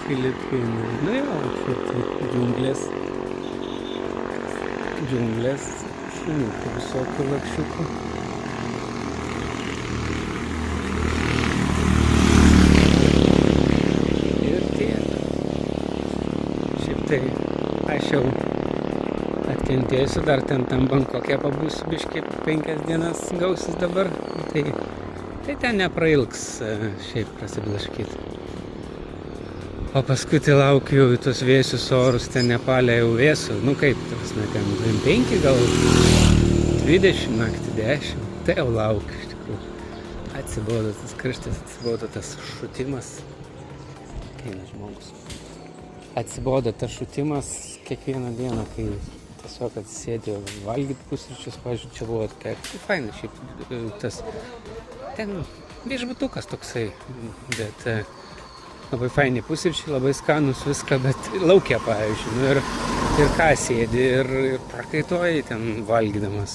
Filipinai. Nu jau, šiaip džiunglės, šuniukų visokių lakšiukų. Ir tiek. Šiaip tai aš jau atkentėsiu, dar ten tam Bankokė pabūsiu biškį 5 dienas gausis dabar. Tai ten neprailgs šiaip prasiblaškyti. O paskui tai laukiu jau į tos vėsius orus, ten Nepale jau vėsų. Nu kaip, ten 25 gal 20 naktį 10. Tai jau laukiu iš tikrųjų. Atsibodo tas karštis, atsibodo tas šutimas. Eina žmogus. Atsibodo tas šutimas kiekvieną dieną, kai tiesiog atsisėdė valgyti pusryčius, pavyzdžiui, čia buvo tokia, fainai šiaip tas, ten viešbutukas toksai, bet labai faini pusryčiai, labai skanus viską, bet laukia, pavyzdžiui, nu, ir ką sėdi ir prakaitoji ten valgydamas,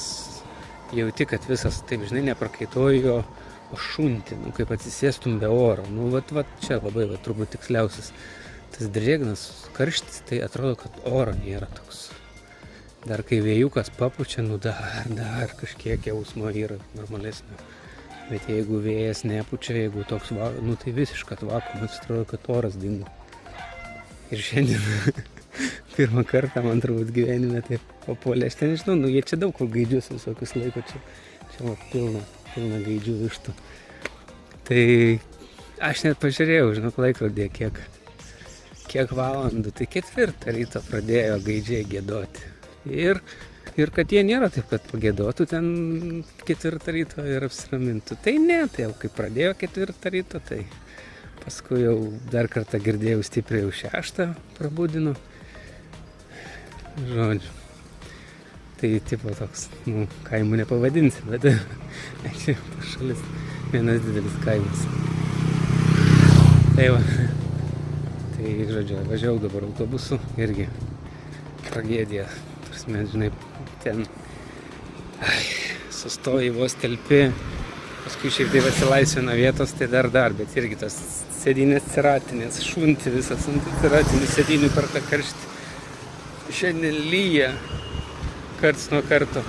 jauti, kad visas, taip žinai, neprakaitoji, o šunti, nu, kaip atsisėstum be oro, nu, vat čia labai, turbūt tiksliausias, tas drėgnas karštis, tai atrodo, kad oro nėra toks. Dar kai vėjukas papučia, nu dar kažkiek jausmo yra normalesnio. Bet jeigu vėjas nepučia, jeigu toks, nu tai visiškas vakuumas, atrodo, kad oras dingo. Ir šiandien pirmą kartą, man turbūt gyvenime taip papuolė, aš ten nežinau, nu jie čia daug kur gaidžius visokius laiko, čia pilna gaidžių vištų. Tai aš net pažiūrėjau, žinok, laikrodėje kiek valandų, tai 4 ryto pradėjo gaidžiai giedoti. Ir kad jie nėra taip, kad pagėdotų ten 4 ryto ir apsiramintų. Tai ne, tai jau kai pradėjo 4 ryto, tai paskui jau dar kartą girdėjau stipriai jau 6 prabudino. Žodžiu. Tai tipo toks, nu, kaimų nepavadinsi, bet čia šalis vienas didelis kaimas. Tai va. Tai, žodžiu, važiavau dabar autobusu, irgi tragedija. Žinai, ten sustoji, vos telpi, paskui šiek tiek atsilaisvina vietos, tai dar, bet irgi tas sėdynės ciratinės, šunti visas ant ciratinių sėdynių per tą karštį. Šiandien lyja karts nuo karto.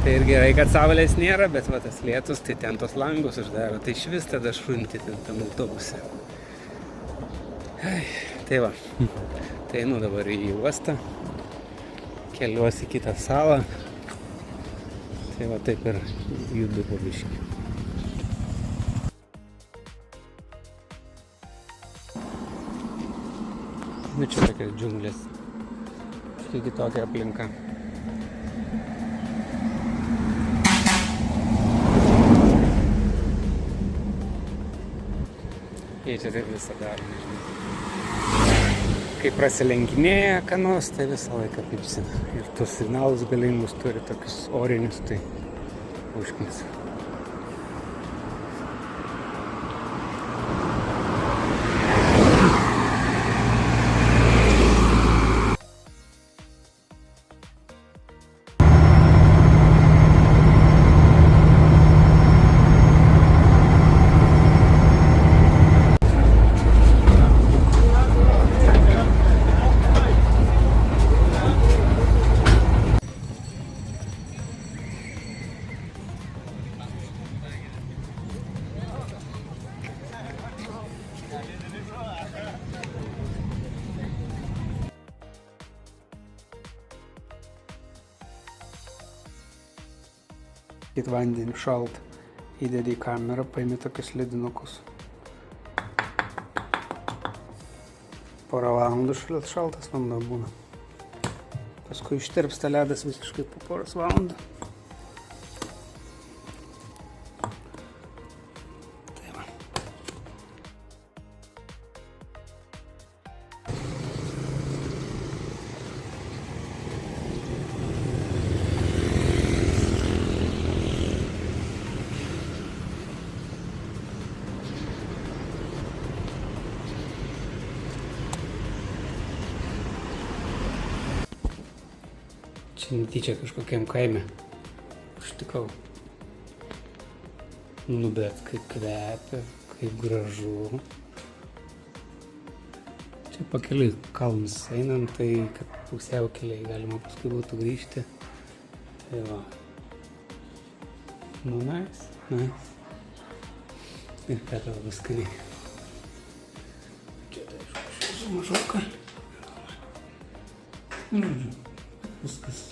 Tai ir gerai, kad saulės nėra, bet va tas lietus, tai ten tos langus uždaro, tai išvis tada šunti ten tam autobuse. Tai va, tai einu dabar į uostą, keliuosi į kitą salą, tai va taip ir judu po biškį. Nu čia tokios džiunglės, štai kitokia aplinka. Jie čia taip visą daro, nežinau. Kai prasilenkinėja ką nors, tai visą laiką pipsina. Ir tos signalus galingus turi tokius orinius, tai užknisa. Į vandenį šaltą. Įdedi į kamerą, paimi tokius ledinukus. Porą valandų šaltas vanduo būna. Paskui ištirpsta ledas visiškai po poros valandų. Tai va. Čia netyčia kažkokiam kaime užtikau. Nu, bet kaip kvepia, kaip gražu. Čia pakeliui kalnus einant, tai kad pusiaukeliai galima paskui būtų grįžti. Tai va. Nu, nice. Ir ką tau viskaniai. Čia tai aišku, mažoka. Nu, žodžiu, viskas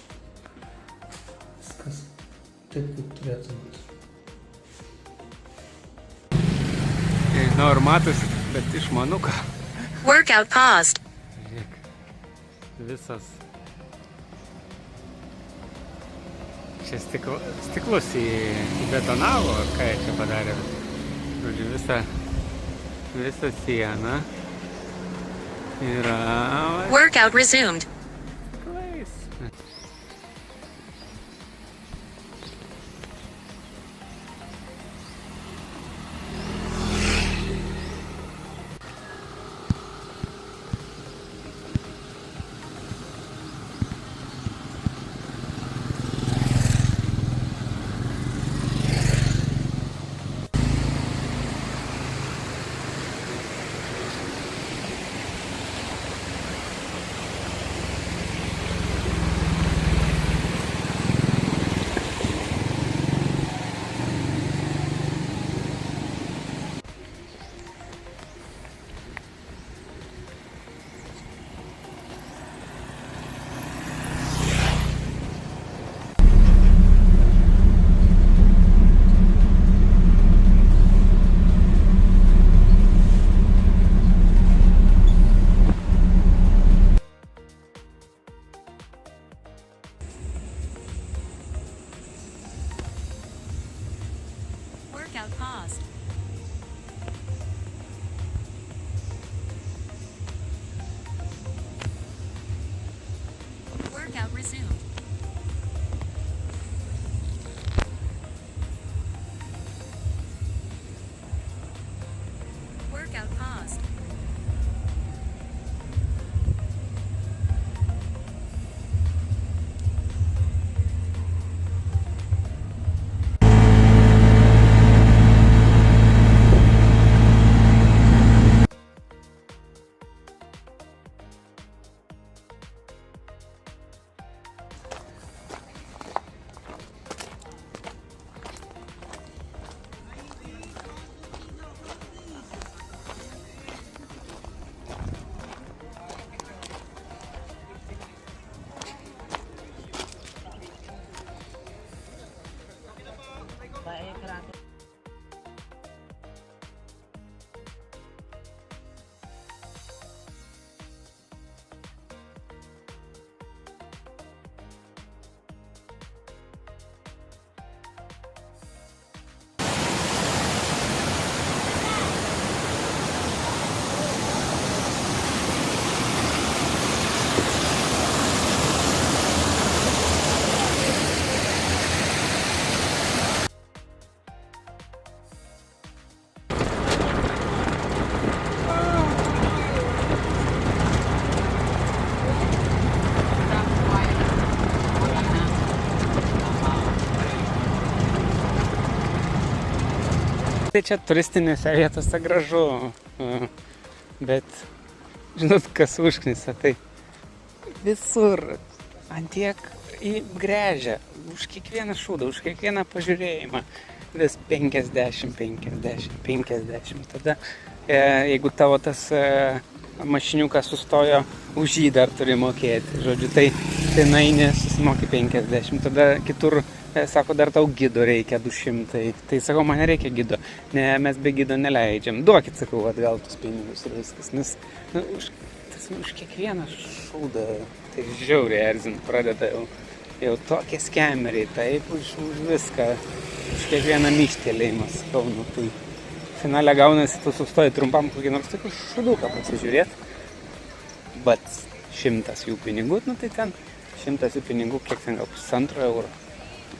taip, kaip turėtų būti. Nežinau, ar matosi, bet išmanuka. Workout paused. Žiūrėk, visas. Čia stiklus įbetonavo, ar ką jie čia padarė. Žodžiu, visa siena yra... Workout resumed. Workout paused. Workout resumed. Workout paused. Tai čia turistinėse vietose gražu, bet žinot, kas užknisa, tai visur antiek įgręžia, už kiekvieną šūdą, už kiekvieną pažiūrėjimą, vis 50. Tada, jeigu tavo tas mašiniukas sustojo, už jį dar turi mokėti, žodžiu, tai naini susimoki 50, tada kitur sako, dar tau gido reikia 200. Tai sakau, man nereikia gido. Ne, mes be gido neleidžiam. Duokit, sakau, atgal tus pinigus ir viskas. Nes už kiekvieną šūdą tai žiauriai erzint pradeda jau tokie skemeriai. Taip, už viską. Už kiekvieną myštelėjimą, sakau. Nu, tai finale gaunasi, tu sustoji trumpam kokį nors tokį šūduką pasižiūrėt. Bet 100 jų pinigų, nu tai ten 100 jų pinigų, kiek ten gal €1,5 eurų.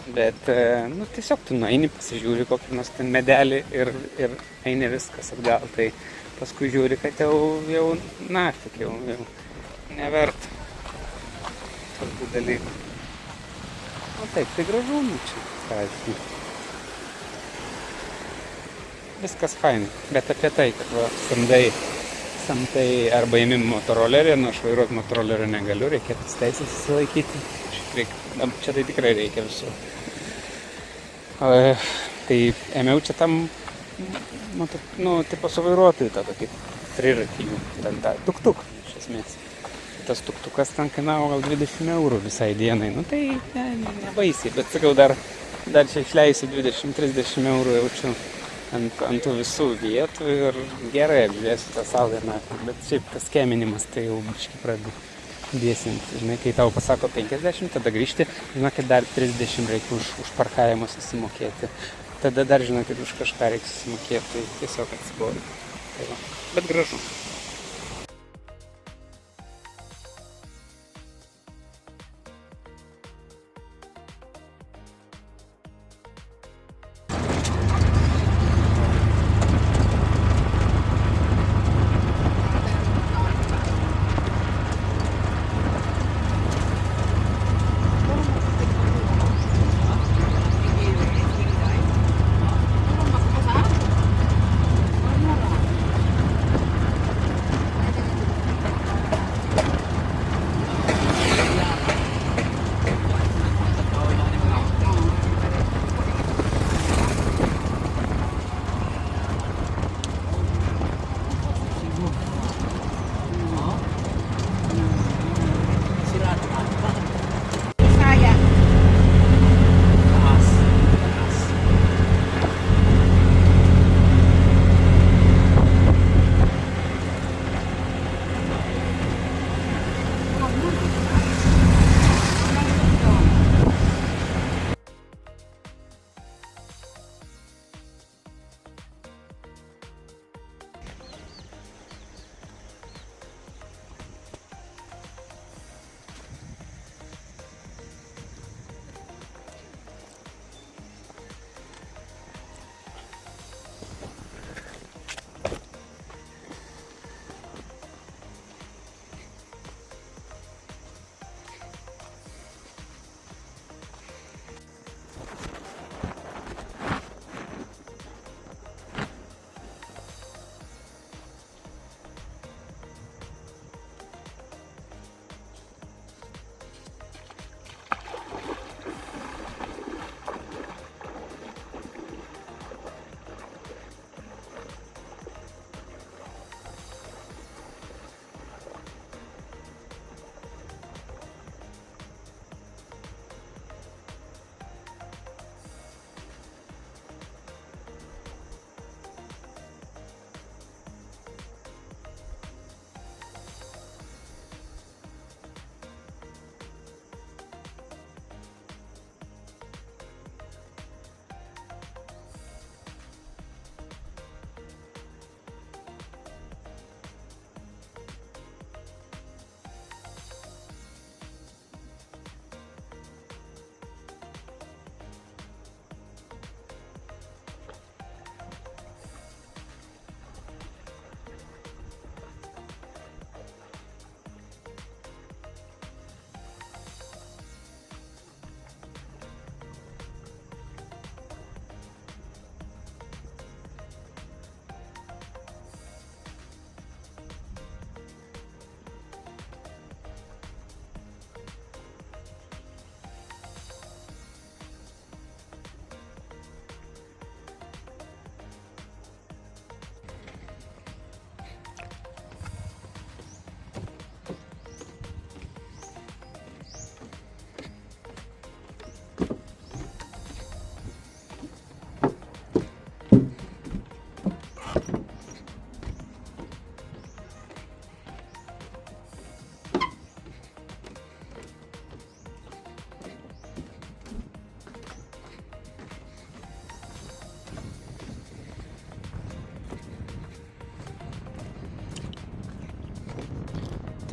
Bet, nu, tiesiog tu nueini, pasižiūri kokį nors ten medelį ir eini viskas atgal. Tai paskui žiūri, kad jau nafik, jau neverta tokių dalykų. O taip, tai gražu, nu čia, ką aš žinau. viskas fainai. Bet apie tai, kad va, samtai arba ėmi motorolerį, nu aš vairuoti motorolerio negaliu, reikėtų teisės įsilaikyti. Čia tai tikrai reikia visų. Tai ėmiau čia tam, tipo su vairuotojų tą tokį triratį, ten tą tuk-tuk, iš esmės. Tas tuk-tukas ten kainavo gal 20 eurų visai dienai, nu tai ne baisiai, bet sakau, dar čia išleisiu 20-30 eurų jaučiu ant tų visų vietų ir gerai apžiūrėsiu tą saulę naktį, bet šiaip tas skeminimas tai jau biškį pradedu dėsinti. Žinai, kai tau pasako 50, tada grįžti, žinokit, dar 30 reikia už parkavimą susimokėti. Tada dar, žinokit, už kažką reikia susimokėti, tai tiesiog atsibodu. Tai va. Bet gražu.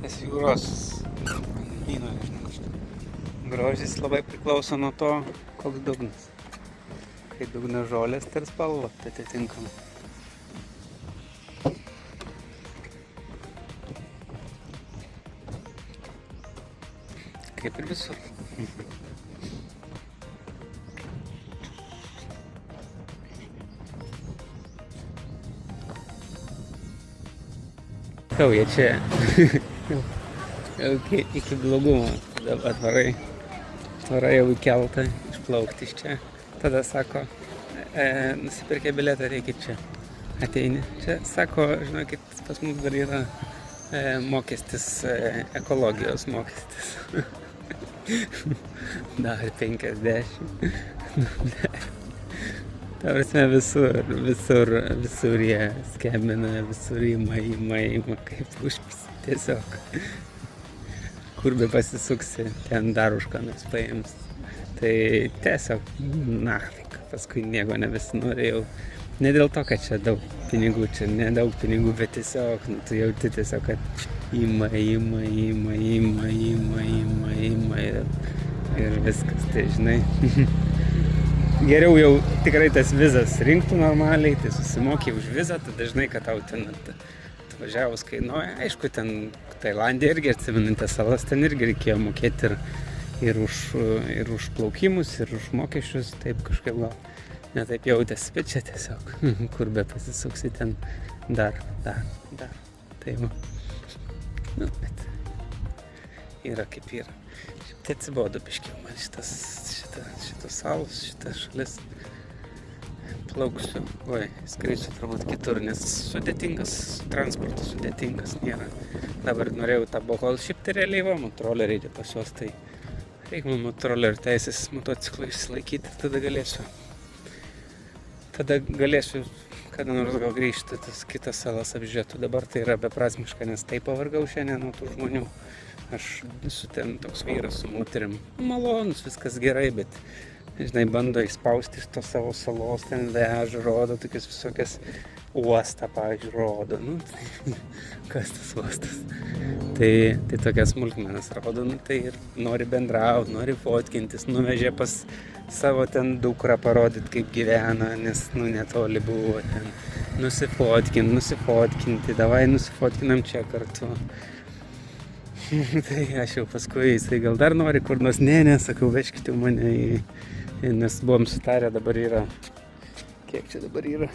tas jūros vyno, grožis labai priklauso nuo to, koks dugnas. Kai dugnas žolės, tai ir spalva atitinkama. Kaip ir visur. sakau, jie čia jau iki blogumo dabar atvarai jau į keltą, išplaukti iš čia. Tada sako, nusipirkę bilietą, reikia čia. Ateini. Čia sako, žinokit, pas mus dar yra mokestis, ekologijos mokestis. Dar 50. Ta prasme, visur jie skambina, visur įma, kaip užpis. Tiesiog. Kur be pasisuksi, ten dar už ką nors paims. Tai tiesiog, paskui nieko nebesinorėjau. Ne dėl to, kad čia daug pinigų, čia nedaug pinigų, bet tiesiog, tu jauti tiesiog, kad ima ir viskas, tai žinai. Geriau jau tikrai tas vizas rinktų normaliai, tai susimoki už vizą, tada žinai, kad tau ten atvažiavus kainuoja. Aišku, ten Tailandė irgi, atsiminate salas, ten irgi reikėjo mokėti ir už plaukimus, ir už mokesčius, taip kažkaip gal netaip jautėsi, bet čia tiesiog, kur be pasisuksi, ten dar. Tai va. Bet yra kaip yra. Šiaip tai atsibodo biškiau man šitos salos, šitas šalis. Plauksiu, skrisiu turbūt kitur, nes sudėtingas, transportas sudėtingas nėra. Dabar norėjau tą Bohol, šiaip tai realiai va, motoroleriai reikia pas juos, tai reikia man motorolerių teisės motociklų išsilaikyti, tada galėsiu kada nors gal grįžti, tas kitas salas apžiūrėtų. Dabar tai yra beprasmiška, nes taip pavargau šiandien nuo tų žmonių. Aš esu ten toks vyras su moterim. Malonus, viskas gerai, bet, žinai, bando įspausti iš to savo salos, ten veža, rodo tokias visokias uostą, pavyzdžiui, rodo. Tai kas tas uostas? Tai tokias smulkmenas rodo, tai ir nori bendrauti, nori fotkintis, nuvežė pas savo ten dukrą parodyti, kaip gyvena, nes, netoli buvo ten. Nusifotkinti, davai nusifotkinam čia kartu. Tai aš jau paskui, jisai gal dar nori kur nors, sakau, vežkite mane nes buvom sutarę, dabar yra, kiek čia dabar yra?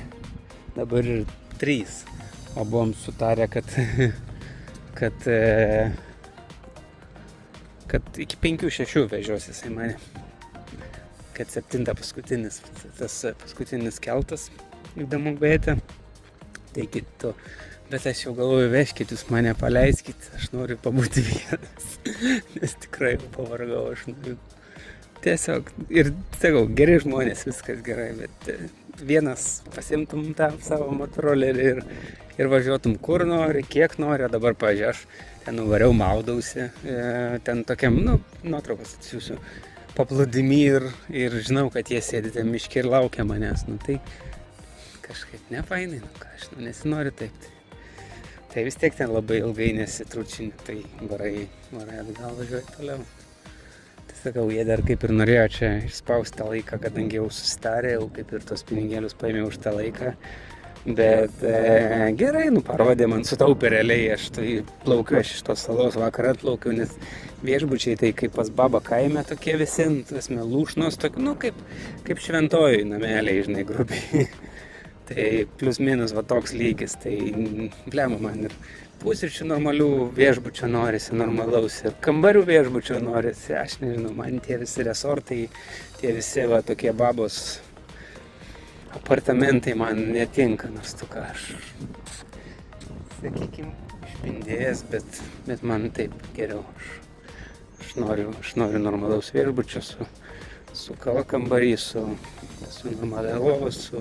Dabar yra 3, o buvom sutarę, kad iki 5-6 vežios jisai mane. Kad 7 paskutinis keltas įdomu bėti. Tai kito. Bet aš jau galvoju, vežkit, jūs mane paleiskit, aš noriu pabūti vienas. Nes tikrai pavargau, aš noriu. Tiesiog, ir sakau, geri žmonės, viskas gerai, bet vienas pasimtum tą savo motorolerį ir važiuotum kur nori, kiek nori, o dabar, pavyzdžiui, aš ten nuvariau, maudausi, ten tokiam, nuotraukas atsiųsiu. Paplūdimy ir žinau, kad jie sėdi ten miške ir laukia manęs, tai kažkaip nefainai, aš nesinori taip. Tai vis tiek ten labai ilgai nesitručini, tai varai atgal važiuoji toliau. Tai sakau, jie dar kaip ir norėjo čia išspausti tą laiką, kadangi jau susitarė, jau kaip ir tos pinigėlius paėmė už tą laiką. Bet gerai, parodė, man sutaupė realiai, aš tai plaukiu, aš iš tos salos vakar atplaukiu, nes viešbučiai tai kaip pas babą kaime tokie visi, lūšnos, kaip šventojoj nameliai, žinai, grubiai. Tai plius minus va toks lygis, tai blema man ir pusryčių normalių viešbučio norisi, normalaus ir kambarių viešbučio norisi, aš nežinau, man tie visi resortai, tie visi va tokie babos apartamentai man netinka, nors aš, sakykime, išpindėjęs, bet man taip geriau. Aš noriu normalaus viešbučio su kava kambarį, su normalia lova, su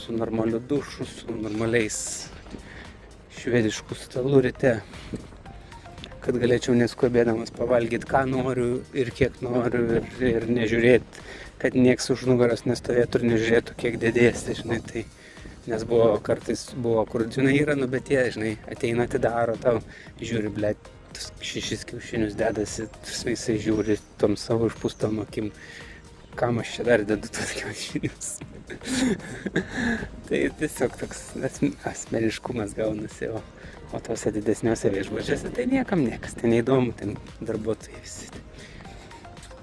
normaliu dušu, su normaliais švediškų stalų ryte, kad galėčiau neskubėdamas pavalgyti, ką noriu ir kiek noriu ir nežiūrėti, kad nieks už nugaros nestovėtų ir nežiūrėtų, kiek dėdėsi, žinai, tai, nes kartais buvo, kur, žinai, yra, bet jie, žinai, ateina, atidaro tau, žiūri, blėt, 6 kiaušinius dedasi, jisai žiūri tom savo išpūstom akim, kam aš čia dar dedu tos kiaušinius. Tai tiesiog toks asmeniškumas gaunasi, o tose didesniuose viešbučiuose, tai niekam niekas, tai neįdomu, ten darbuotojai visi.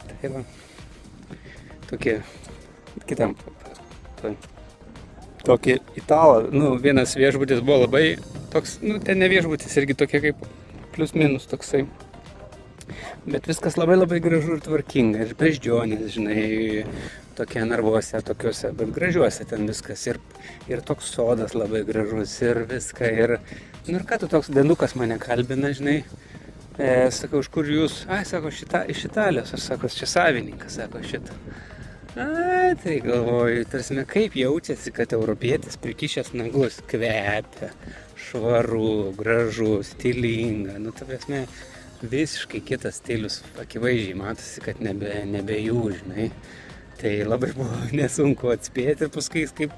Tai va. Tokie, tokį italą, vienas viešbutis buvo labai toks, nu, ten ne viešbutis irgi tokia kaip plius minus toksai. Bet viskas labai labai gražu ir tvarkinga, ir beždžionės, žinai, tokie narvuose, tokiuose, bet gražiuose ten viskas. Ir toks sodas labai gražus, ir viską, nu ir ką tu toks denukas mane kalbina, žinai. Sakau, iš kur jūs? Sako, iš Italijos, aš sako, čia savininkas, sako, šitą. Tai galvoju, tarsi, kaip jaučiasi, kad europietis prikišęs nagus kvepia, švaru, gražu, stilinga, nu, ta prasme, visiškai kitas stilius, akivaizdžiai matosi, kad nebe jų, žinai. Tai labai buvo nesunku atspėti ir paskui, kaip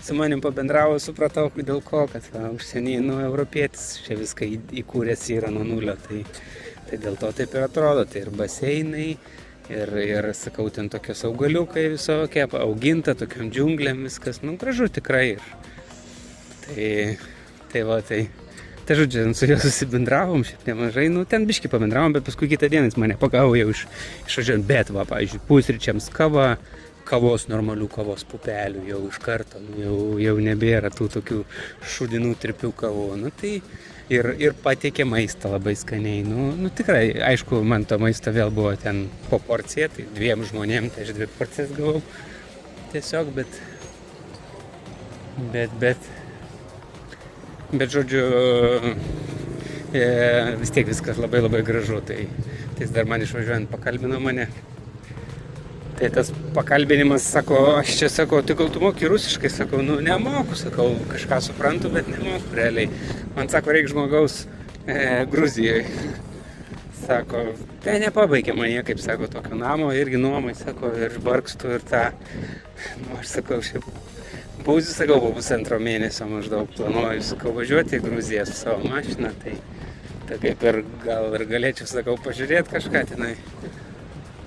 su manim pabendravo, supratau, dėl ko, kad užsieniai, nu, europietis čia viską įkūręs yra nuo nulio, tai dėl to taip ir atrodo, tai ir baseinai, ir sakau, ten tokios augaliukai visokie, auginta tokiom džiunglėm viskas, nu, gražu tikrai. Tai žodžiu, su juo susibendravom šiaip nemažai, nu ten biškį pabendravom, bet paskui kitą dieną jis mane pagavo jau išvažiuojant, bet va, pavyzdžiui, pusryčiams kavos normalių kavos pupelių jau iš karto, nu, jau nebėra tų tokių šūdinų tirpių kavų, nu tai ir patiekė maistą labai skaniai, nu tikrai, aišku, man to maisto vėl buvo ten po porciją, tai 2 žmonėm, tai aš 2 porcijas gavau, tiesiog, bet žodžiu, vis tiek viskas labai labai gražu, tai jis dar man išvažiuojant pakalbino mane. Tai tas pakalbinimas, sako, aš čia sakau, tai gal tu moki rusiškai, sakau, nu nemoku, sakau, kažką suprantu, bet nemoku realiai. Man sako, reikia žmogaus Gruzijoje. Sako, tai nepabaigė man jie, kaip sako, tokio namo, irgi nuomai, sako, ir barkstu ir tą, nu aš sakau, šiaip. Būsiu, sakau, po 1,5 mėnesio maždaug planuoju, sakau, važiuoti į Gruziją su savo mašiną, tai kaip ir gal ir galėčiau, sakau, pažiūrėti kažką tenai.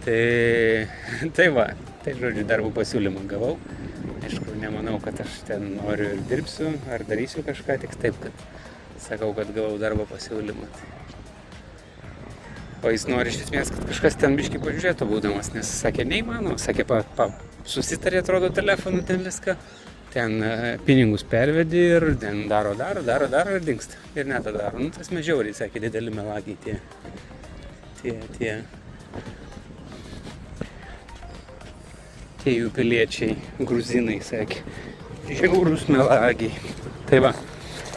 Tai va, tai žodžiu, darbo pasiūlymą gavau. Aišku, nemanau, kad aš ten noriu ir dirbsiu, ar darysiu kažką, tik taip, kad sakau, kad gavau darbo pasiūlymą. O jis nori iš esmės, kad kažkas ten biškį pažiūrėtų būdamas, nes sakė, neįmanoma, sakė, susitarė, atrodo, telefonu ten viską. Ten pinigus pervedi ir ten daro ir dingsta. Ir netadaro. Nu, tas mažiauriai, sakė, dideli melagiai tie jų piliečiai, gruzinai, sakė. Žiaurūs melagiai. Tai va,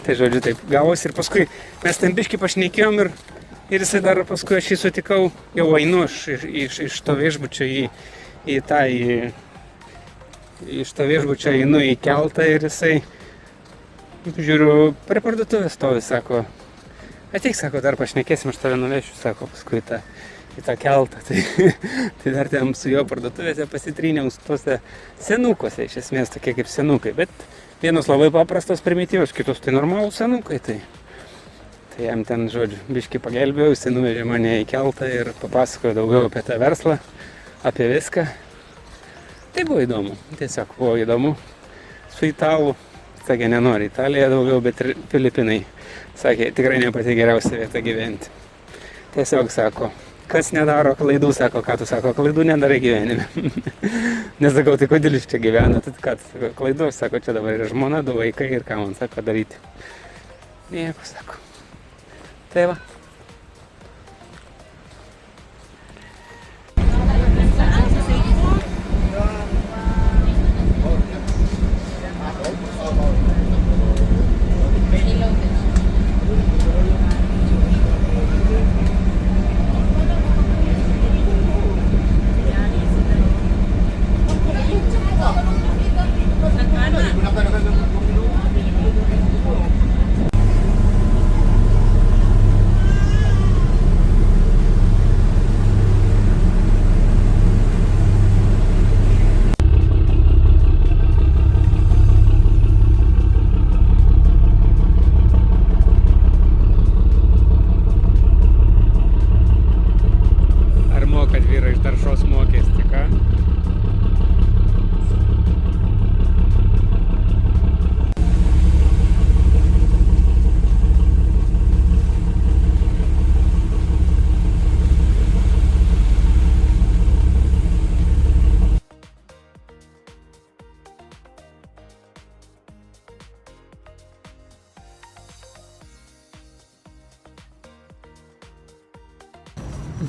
tai žodžiu taip gavosi ir paskui mes ten biškį pašnekėjom ir jisai dar paskui aš jį sutikau, jau einu iš to viešbučio iš to viešbučio einu į keltą ir jisai, žiūriu, prie parduotuvės stovi, sako, ateik, sako, dar pašnekėsim, aš tave nuvešiu, sako, paskui į tą keltą. Tai dar ten su jo parduotuvėse pasitrynėm su tuose senukose, iš esmės tokie kaip senukai, bet vienos labai paprastos primityvios, kitos tai normalūs senukai. Tai jam ten, žodžiu, biškį pagelbėjau, jis nuvežė mane į keltą ir papasakojo daugiau apie tą verslą, apie viską. Tai buvo įdomu, tiesiog buvo įdomu. Su italų, sakė, nenori Italija daugiau, bet ir Filipinai. Sakė, tikrai ne pati geriausia vieta gyventi. Tiesiog sako, kas nedaro klaidų, sako, ką tu sako, klaidų nedarai gyvenime. Nesakau, tai kodėl iš čia gyvena, tai ką tu sako, klaidų, sako, čia dabar yra žmona, 2 vaikai ir ką man sako daryti. Nieko, sako. Tai va.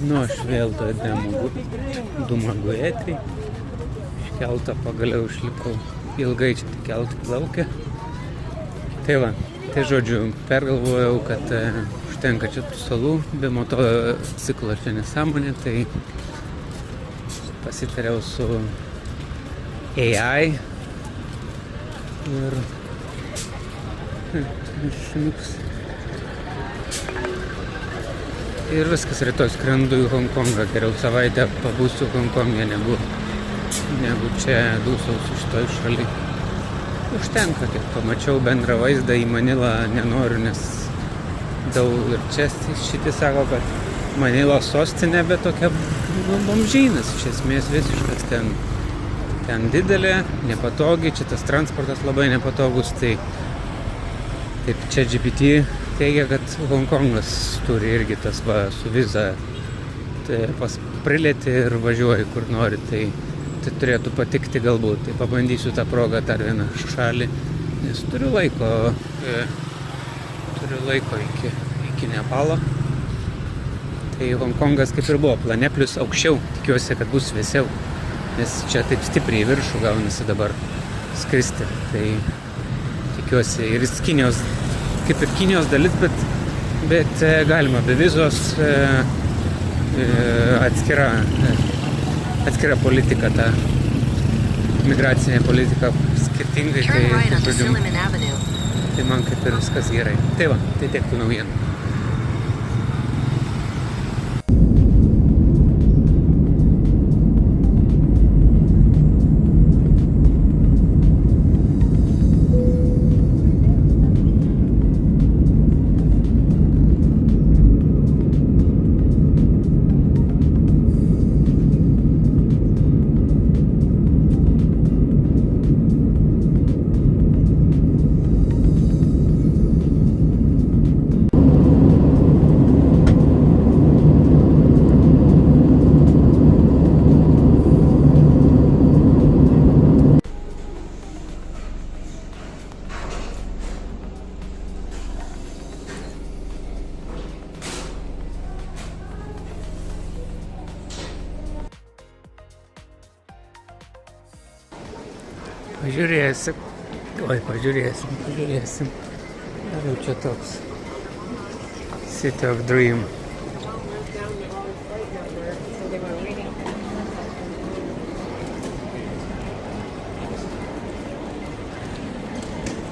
Nu, aš vėl toj Dumaguetėj. Iš kelto pagaliau išlipau. Ilgai čia tik keltai plaukė. Tai va, tai žodžiu, pergalvojau, kad užtenka čia tų salų, be motociklo čia nesąmonė, tai pasitariau su AI ir šuniuks. Ir viskas, rytoj skrendu į Honkongą, geriau savaitę pabūsiu Honkongė, negu čia dūsausiu šitoj šaly. Užtenka, kiek pamačiau bendrą vaizdą, į Manilą nenoriu, nes daug ir čia šiti sako, kad Manilos sostinė, bet tokia bomžynas, iš esmės visiškas ten didelė, nepatogi, čia tas transportas labai nepatogus, tai taip čia GPT teigia, kad Honkongas turi irgi tas va su viza, tai prilieti ir važiuoji kur nori, tai turėtų patikti galbūt, tai pabandysiu tą progą dar vieną šalį, nes turiu laiko iki Nepalo. Tai Honkongas kaip ir buvo plane, plus aukščiau, tikiuosi, kad bus vėsiau, nes čia taip stipriai į viršų gaunasi dabar skristi, tai tikiuosi ir Kinijos, kaip ir Kinijos dalis, bet galima be vizos, atskira politika, ta migracinė politika skirtingai, tai man kaip ir viskas gerai. Tai va, tai tiek tų naujienų. Pažiūrėsim. Ar jau čia toks City of Dream.